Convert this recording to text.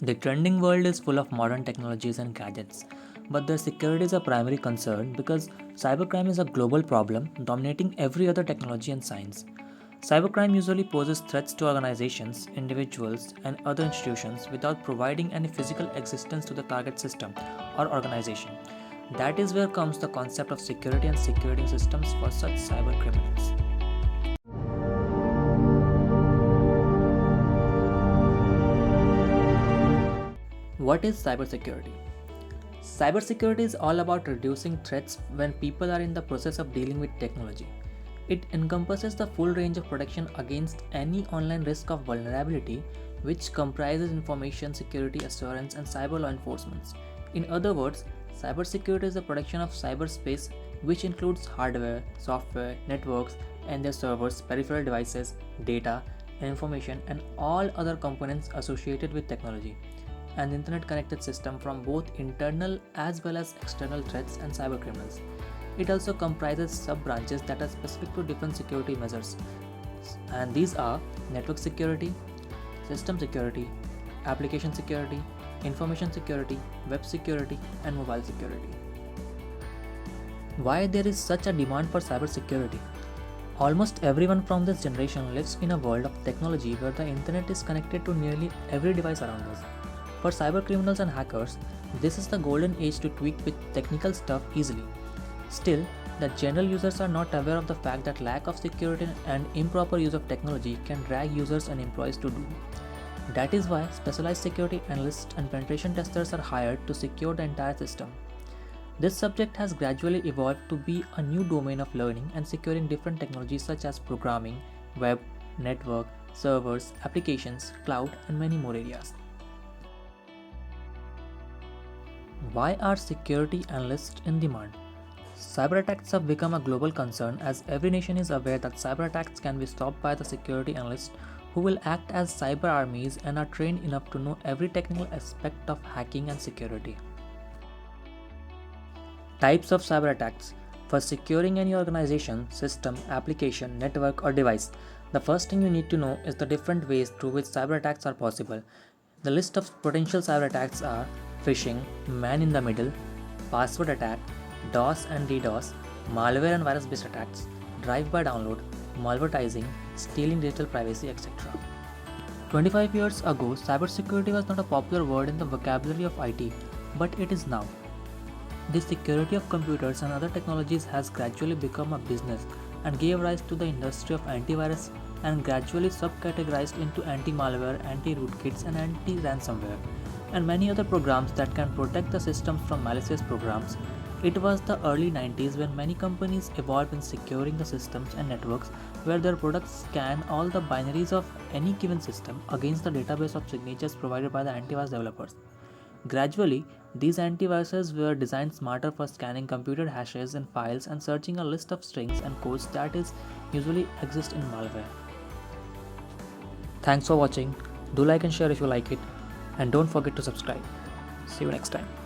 The trending world is full of modern technologies and gadgets, but their security is a primary concern because cybercrime is a global problem dominating every other technology and science. Cybercrime usually poses threats to organizations, individuals, and other institutions without providing any physical existence to the target system or organization. That is where comes the concept of security and security systems for such cyber criminals. What is cybersecurity? Cybersecurity is all about reducing threats when people are in the process of dealing with technology. It encompasses the full range of protection against any online risk of vulnerability, which comprises information security assurance and cyber law enforcement. In other words, cybersecurity is the protection of cyberspace, which includes hardware, software, networks, and their servers, peripheral devices, data, and information, and all other components associated with technology an internet connected system from both internal as well as external threats and cybercriminals. It also comprises sub branches that are specific to different security measures, and these are network security, system security, application security, information security, web security, and mobile security. Why there is such a demand for cybersecurity? Almost everyone from this generation lives in a world of technology where the internet is connected to nearly every device around us. For cybercriminals and hackers, this is the golden age to tweak with technical stuff easily. Still, the general users are not aware of the fact that lack of security and improper use of technology can drag users and employees to doom. That is why specialized security analysts and penetration testers are hired to secure the entire system. This subject has gradually evolved to be a new domain of learning and securing different technologies such as programming, web, network, servers, applications, cloud, and many more areas. Why are security analysts in demand? Cyber attacks have become a global concern as every nation is aware that cyber attacks can be stopped by the security analysts who will act as cyber armies and are trained enough to know every technical aspect of hacking and security. Types of cyber attacks. For securing any organization, system, application, network, or device, the first thing you need to know is the different ways through which cyber attacks are possible. The list of potential cyber attacks are phishing, man in the middle, password attack, DOS and DDoS, malware and virus based attacks, drive by download, malvertising, stealing digital privacy, etc. 25 years ago, cybersecurity was not a popular word in the vocabulary of IT, but it is now. The security of computers and other technologies has gradually become a business and gave rise to the industry of antivirus and gradually subcategorized into anti-malware, anti-rootkits and anti-ransomware and many other programs that can protect the systems from malicious programs. It was the early 90s when many companies evolved in securing the systems and networks where their products scan all the binaries of any given system against the database of signatures provided by the antivirus developers. Gradually, these antiviruses were designed smarter for scanning computer hashes and files and searching a list of strings and codes that is usually exist in malware. Thanks for watching. Do like and share if you like it and don't forget to subscribe. See you next time.